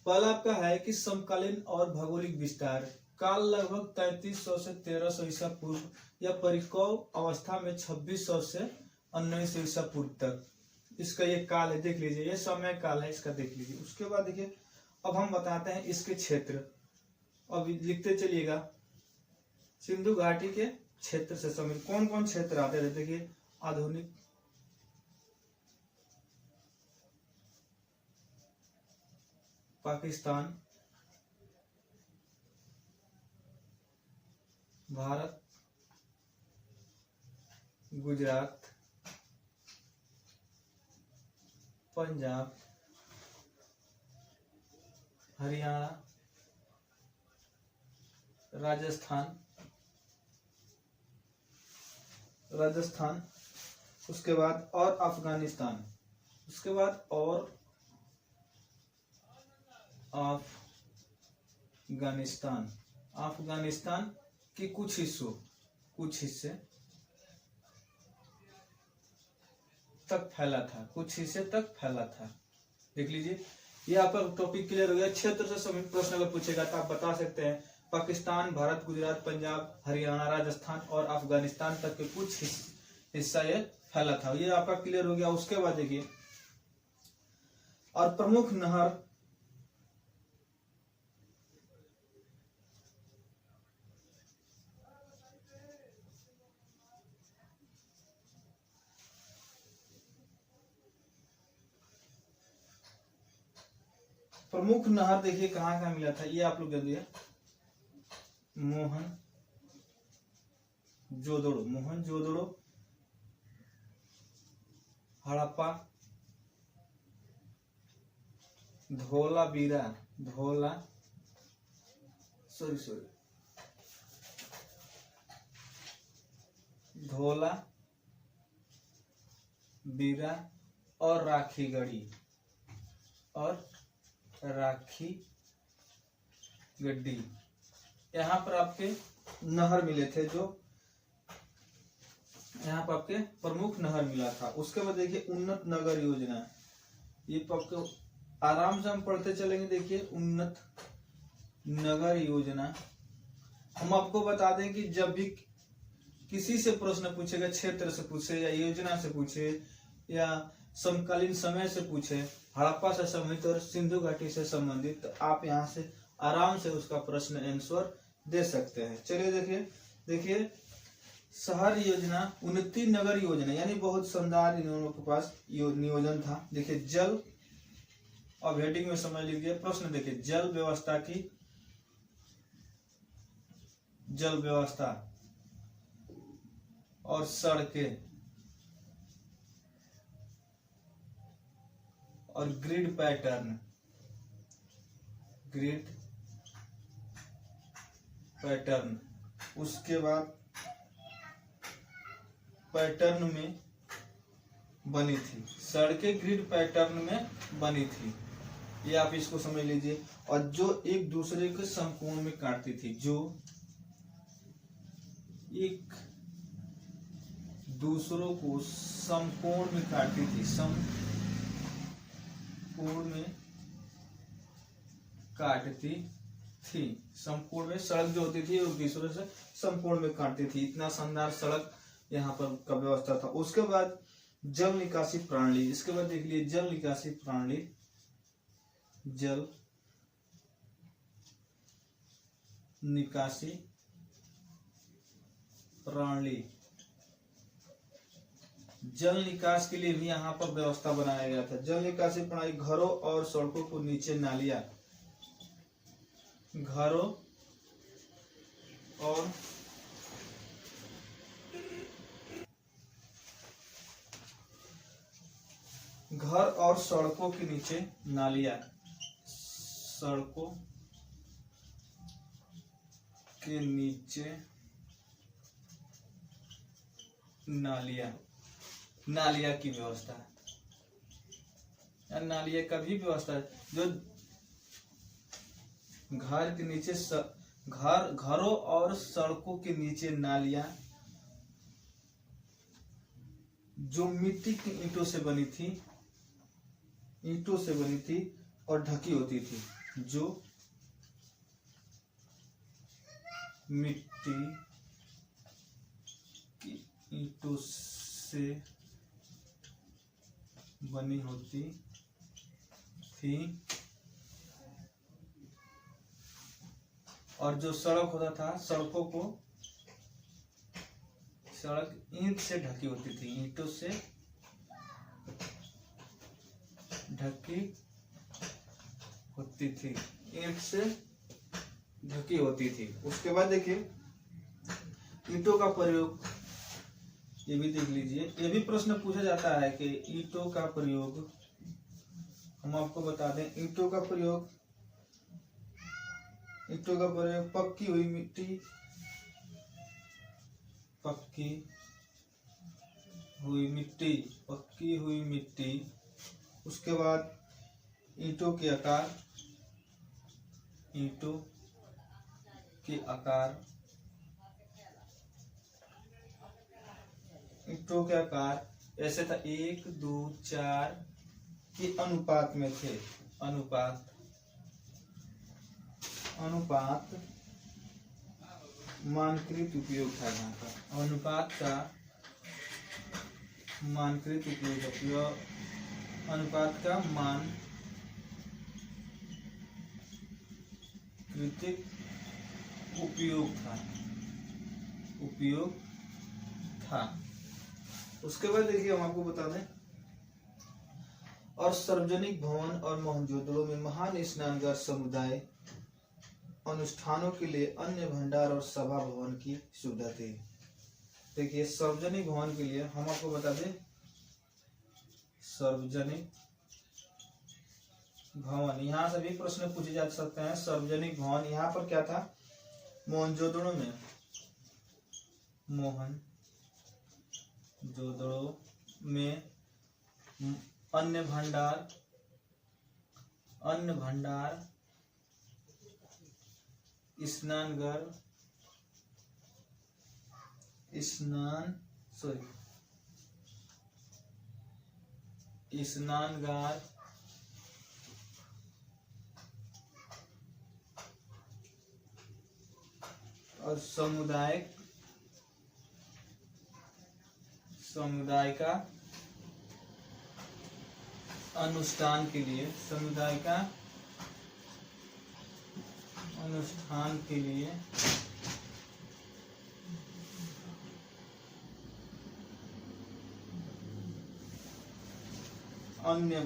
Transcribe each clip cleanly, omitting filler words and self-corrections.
पहला आपका है कि समकालीन और भौगोलिक विस्तार। काल लगभग 3300 से 1300 ईसा पूर्व या परिकव अवस्था में 2600 से 1900 ईसा पूर्व तक इसका ये काल है, देख लीजिए, ये समय काल है इसका, देख लीजिए। उसके बाद देखिए अब हम बताते हैं इसके क्षेत्र, अब लिखते चलिएगा। सिंधु घाटी के क्षेत्र से सम्मिलित कौन कौन क्षेत्र आते थे, देखिए आधुनिक पाकिस्तान, भारत, गुजरात, पंजाब, हरियाणा, राजस्थान, उसके बाद और अफगानिस्तान, उसके बाद और अफगानिस्तान के कुछ हिस्से तक फैला था, देख लीजिए। ये आपका टॉपिक क्लियर हो गया। क्षेत्र से संबंधित प्रश्न अगर पूछेगा तो आप बता सकते हैं पाकिस्तान, भारत, गुजरात, पंजाब, हरियाणा, राजस्थान और अफगानिस्तान तक के कुछ हिस्सा ये फैला था, ये आपका क्लियर हो गया। उसके बाद देखिए और प्रमुख नहर देखिए कहाँ कहाँ मिला था, ये आप लोग देखिए मोहनजोदड़ो, हड़प्पा, धोलावीरा और राखी गड्डी, यहाँ पर आपके नहर मिले थे, जो यहाँ पर आपके प्रमुख नहर मिला था। उसके बाद देखिए उन्नत नगर योजना, ये आपको आराम से हम पढ़ते चलेंगे। देखिए उन्नत नगर योजना, हम आपको बता दें कि जब भी किसी से प्रश्न पूछेगा, क्षेत्र से पूछे या योजना से पूछे या समकालीन समय से पूछे, हड़प्पा से संबंधित और सिंधु घाटी से संबंधित, तो आप यहाँ से आराम से उसका प्रश्न आंसर दे सकते हैं। चलिए देखिए शहर योजना, उन्नति नगर योजना, यानी बहुत शानदार इन लोगों के पास नियोजन था। देखिए जल, अब हेडिंग में समझ लीजिए प्रश्न, देखिए जल व्यवस्था और सड़कें और ग्रिड पैटर्न, उसके बाद पैटर्न में बनी थी, सड़कें ग्रिड पैटर्न में बनी थी, ये आप इसको समझ लीजिए। और जो एक दूसरे को समकोण में काटती थी, जो एक दूसरों को समकोण में काटती थी, समकोण में सड़क जो होती थी एक दूसरे से समकोण में काटती थी। इतना शानदार सड़क यहाँ पर का व्यवस्था था। उसके बाद जल निकासी प्रणाली, इसके बाद देख लीजिए जल निकासी प्रणाली, जल निकास के लिए भी यहाँ पर व्यवस्था बनाया गया था। जल निकासी प्रणाली, घरों और सड़कों को नीचे नालियां, घर और सड़कों के नीचे नालियां, सड़कों के नीचे नालिया की व्यवस्था, नालिया का भी व्यवस्था है। जो घर के नीचे घरों और सड़कों के नीचे नालियां जो मिट्टी की ईंटों से बनी थी और ढकी होती थी, जो मिट्टी की ईंटों से बनी होती थी और जो सड़क होता था, सड़कों को सड़क ईंट से ढकी होती थी, ईंटों से ढकी होती थी, ईंट से ढकी होती थी। उसके बाद देखिए ईंटों का प्रयोग, ये भी देख लीजिए, ये भी प्रश्न पूछा जाता है कि ईंटों का प्रयोग, हम आपको बता दें ईंटों का प्रयोग पक्की हुई मिट्टी, पक्की हुई मिट्टी, उसके बाद ईंटों के आकार, ऐसे था 1, 2, 4 के अनुपात में थे। अनुपात मानकृत उपयोग था यहाँ का, अनुपात का मानकृत उपयोग, अनुपात का मानकृतिक उपयोग था। उसके बाद देखिए हम आपको बता दें, और सार्वजनिक भवन और मोहनजोदड़ो में महान स्नानघर समुदाय अनुष्ठानों के लिए अन्य भंडार और सभा भवन की सुविधा थी। देखिए सार्वजनिक भवन के लिए हम आपको बता दें, सार्वजनिक भवन, यहाँ से भी प्रश्न पूछे जा सकते हैं। सार्वजनिक भवन यहाँ पर क्या था, मोहनजोदड़ो में अन्य भंडार, स्नानघर, स्नानगार, और समुदाय का अनुष्ठान के लिए, अन्य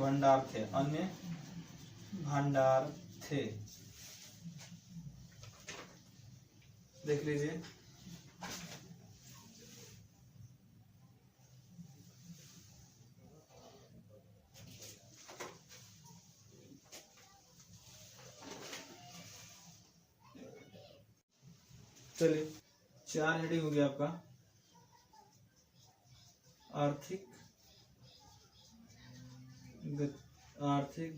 भंडार थे। देख लीजिए चलिए 4 हेडिंग हो गया आपका, आर्थिक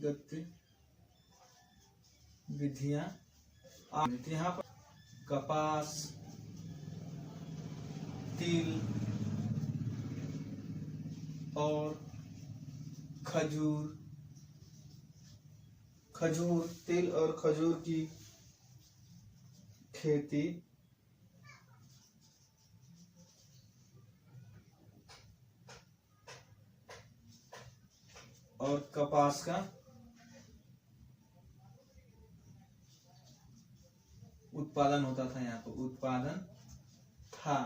गतिविधियां। यहाँ पर कपास, तिल और तिल और खजूर की खेती और कपास का उत्पादन होता था। यहाँ पर उत्पादन था।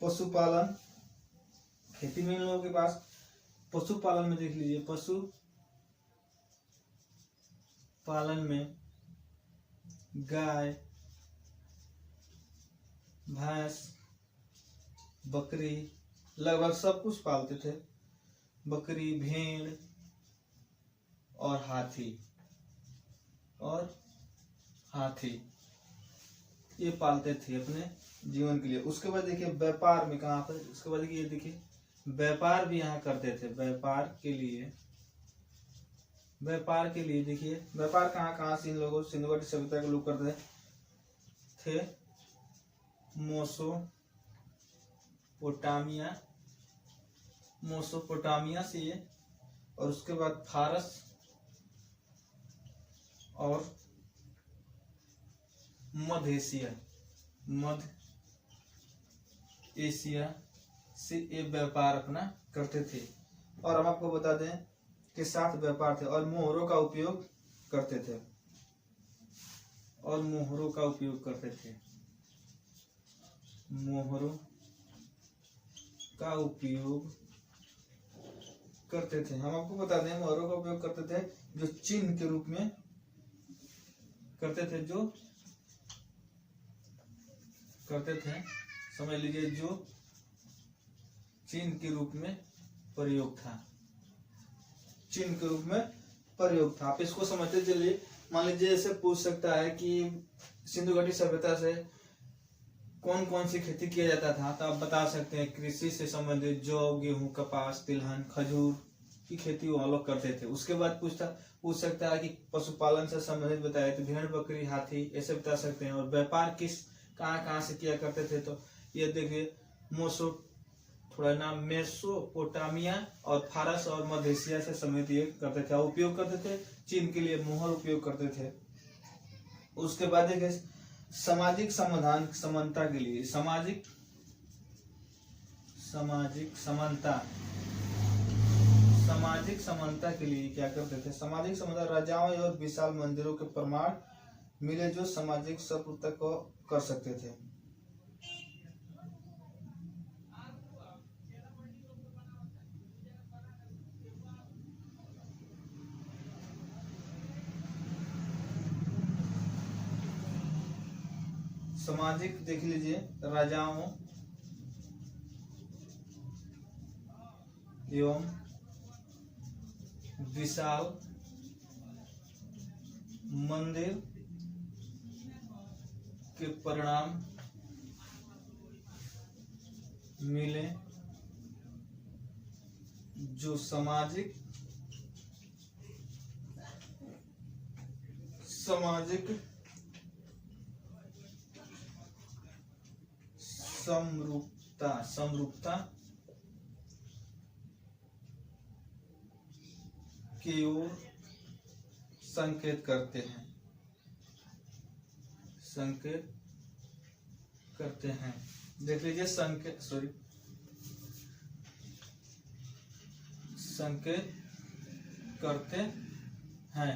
पशुपालन, खेती में इन लोगों के पास पशुपालन में देख लीजिए, पशुपालन में गाय, भैंस, बकरी, लगभग सब कुछ पालते थे। बकरी, भेड़ और हाथी ये पालते थे अपने जीवन के लिए। उसके बाद देखिए व्यापार में कहाँ पर, उसके बाद देखिए ये देखिए व्यापार भी यहाँ करते थे। व्यापार के लिए देखिए व्यापार कहाँ से इन लोगों, सिंधु घाटी सभ्यता के लोग करते थे। मोसोपोटामिया से ये, और उसके बाद फारस और मध्य एशिया से ये व्यापार अपना करते थे। और हम आपको बता दें कि 7 व्यापार थे और मोहरों का उपयोग करते थे। मोहरों का उपयोग करते थे। हम आपको बता दें मोहरों का उपयोग करते थे जो चिन्ह के रूप में करते थे, समझ लीजिए, जो चिन्ह के रूप में प्रयोग था। आप इसको समझते चलिए। मान लीजिए ऐसे पूछ सकता है कि सिंधु घाटी सभ्यता से कौन कौन सी खेती किया जाता था, तो आप बता सकते हैं कृषि से संबंधित जौ, गेहूं, कपास, तिलहन, खजूर की खेती वो लोग करते थे। उसके बाद पूछ सकता है कि पशुपालन से संबंधित बताए तो भेड़, बकरी, हाथी ऐसे बता सकते हैं। और व्यापार कहाँ से किया करते थे, तो ये देखिए मेसोपोटामिया और फारस और मध्य एशिया से संबंधित ये करते थे। उपयोग करते थे चीन के लिए मोहर उपयोग करते थे। उसके बाद देखिए सामाजिक समानता के लिए सामाजिक समानता के लिए क्या करते थे। सामाजिक समानता राजाओं और विशाल मंदिरों के प्रमाण मिले जो सामाजिक संपूर्णता को कर सकते थे। सामाजिक देख लीजिए राजाओं एवं विशाल मंदिर के परिणाम मिले जो सामाजिक समरूपता की ओर संकेत करते हैं। देख लीजिए संकेत करते हैं,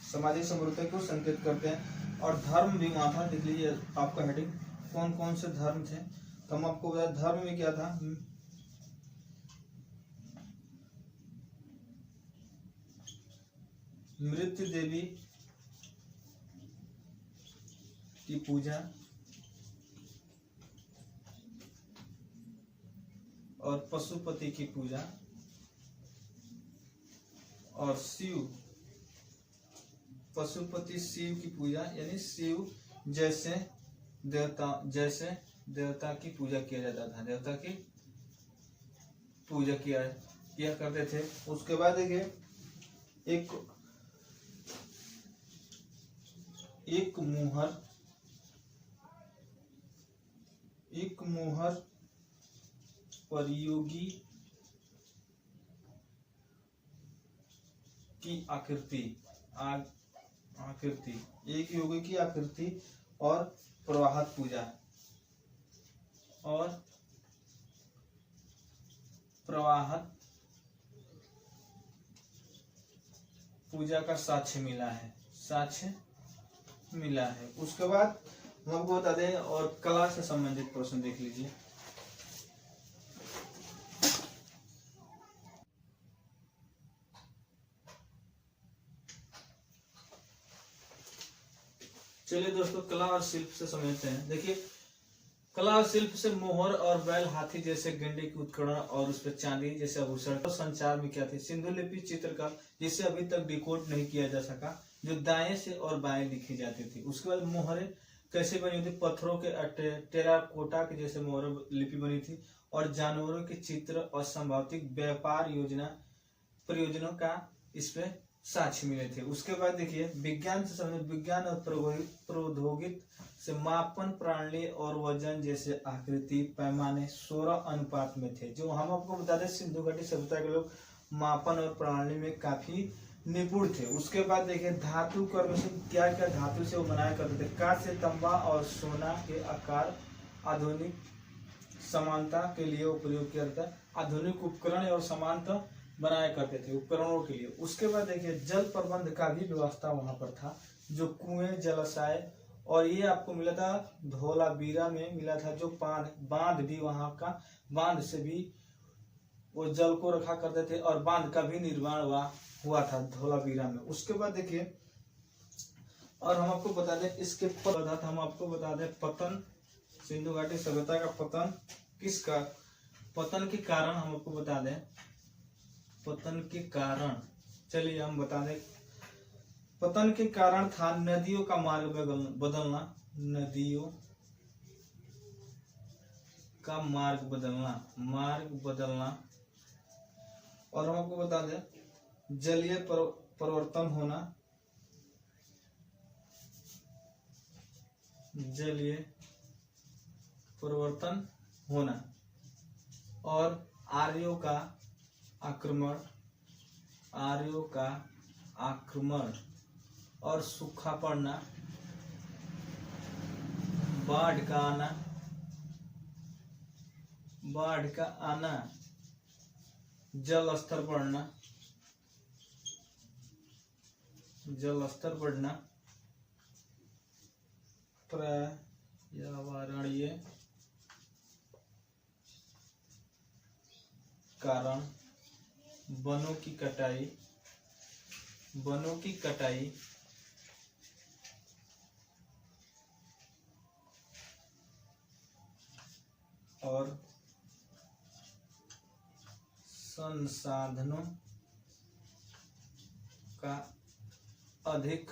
सामाजिक समरूपता को संकेत करते हैं। और धर्म भी वहां था। देख लीजिए आपका हेडिंग कौन कौन से धर्म थे, तो हम आपको बताया धर्म में क्या था। मृत्यु देवी की पूजा और पशुपति की पूजा और पशुपति शिव की पूजा, यानी शिव जैसे देवता की पूजा किया जाता था, देवता की पूजा किया करते थे। उसके बाद देखिए एक मोहर परियोगी की आकृति, एक योगी की आकृति और प्रवाहत पूजा का साक्ष्य मिला है। उसके बाद हम आपको बता दें और कला से संबंधित प्रश्न देख लीजिए। चलिए दोस्तों कला और शिल्प से समझते हैं। देखिए कला और शिल्प से मोहर और बैल, हाथी जैसे गेंडे की उत्खनन और उस पर चांदी जैसे आभूषण। तो संचार में क्या थे, सिंधु लिपि चित्रकला जिसे अभी तक डिकोड नहीं किया जा सका, जो दाएं से और बाएं लिखी जाती थी। उसके बाद मोहरें कैसे बनी होती, पत्थरों के टेराकोटा के जैसे मोहर लिपि बनी थी। और जानवरों के चित्र और संभावित व्यापार प्रयोजनों का इसमें साक्ष्य मिले थे। उसके बाद देखिए विज्ञान से संबंधित विज्ञान और प्रौद्योगिक से मापन प्रणाली और वजन जैसे आकृति पैमाने 16 अनुपात में थे। जो हम आपको बता दें सिंधु घाटी सभ्यता के लोग मापन और प्रणाली में काफी निपुण थे। उसके बाद देखिए धातु कर्म से क्या क्या धातु से वो बनाया करते थे। कांच से तांबा और सोना के आकार आधुनिक समानता के लिए प्रयोग किया जाता है। आधुनिक उपकरण और समानता बनाया करते थे उपकरणों के लिए। उसके बाद देखिए जल प्रबंध का भी व्यवस्था वहां पर था, जो कुएं जलाशय, और ये आपको मिला था धौलावीरा में मिला था, जो बांध भी वहां का, बांध से भी वो जल को रखा करते थे और बांध का भी निर्माण हुआ था धौलावीरा में। उसके बाद देखिए और हम आपको बता दें इसके पदार्थ, हम आपको बता दें पतन, सिंधु घाटी सभ्यता का पतन किसका, पतन के कारण हम आपको बता दें, पतन के कारण, चलिए हम बता दें पतन के कारण था नदियों का मार्ग बदलना, नदियों का मार्ग बदलना, और हम आपको बता दें जलीय परिवर्तन होना, जलीय परिवर्तन होना, और आर्यों का आक्रमण और सूखा पड़ना, बाढ़ का आना, जल स्तर बढ़ना, पर्यावरणीय कारण, वनों की कटाई और संसाधनों का अधिक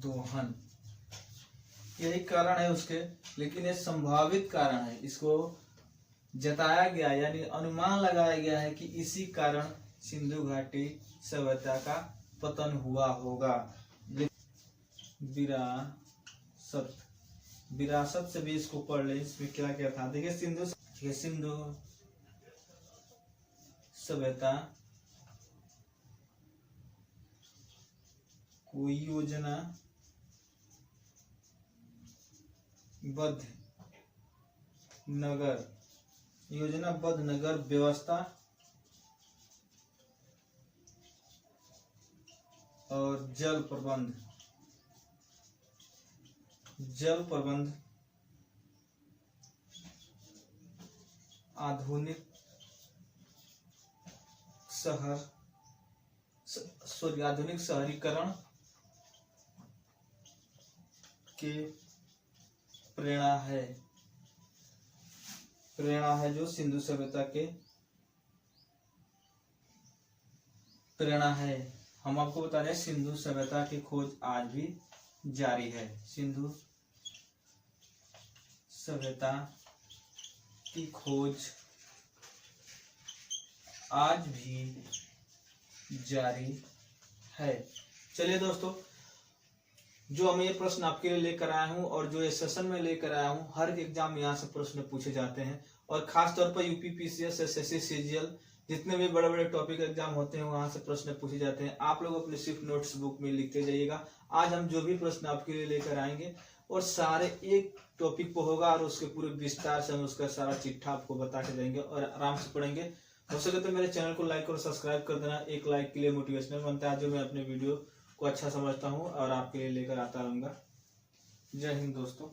दोहन, यही कारण है उसके। लेकिन ये संभावित कारण है, इसको जताया गया यानी अनुमान लगाया गया है कि इसी कारण सिंधु घाटी सभ्यता का पतन हुआ होगा। विरासत से भी इसको पढ़ ले, इसमें क्या क्या था। देखिए सिंधु सभ्यता को योजनाबद्ध नगर व्यवस्था और जल प्रबंध आधुनिक शहरीकरण के प्रेरणा है जो सिंधु सभ्यता के प्रेरणा है। हम आपको बता रहे हैं सिंधु सभ्यता की खोज आज भी जारी है, सिंधु सभ्यता की खोज आज भी जारी है। चलिए दोस्तों, जो हम ये प्रश्न आपके लिए लेकर आया हूँ और जो ये सेशन में लेकर आया हूँ, हर एक एग्जाम यहाँ से प्रश्न पूछे जाते हैं, और खास तौर पर यूपीपीसीएस, एसएससी, सीजीएल, जितने भी बड़े बड़े टॉपिक एग्जाम होते हैं वहां से प्रश्न पूछे जाते हैं। आप लोग अपने सिर्फ नोट्स बुक में लिखते जाइएगा। आज हम जो भी प्रश्न आपके लिए लेकर आएंगे और सारे एक टॉपिक पर होगा और उसके पूरे विस्तार से हम उसका सारा चिट्ठा आपको बता के जाएंगे और आराम से पढ़ेंगे। हो सके तो मेरे चैनल को लाइक और सब्सक्राइब कर देना, एक लाइक के लिए मोटिवेशनल बनता है, जो मैं अपने वीडियो को अच्छा समझता हूँ और आपके लिए लेकर आता रहूंगा। जय हिंद दोस्तों।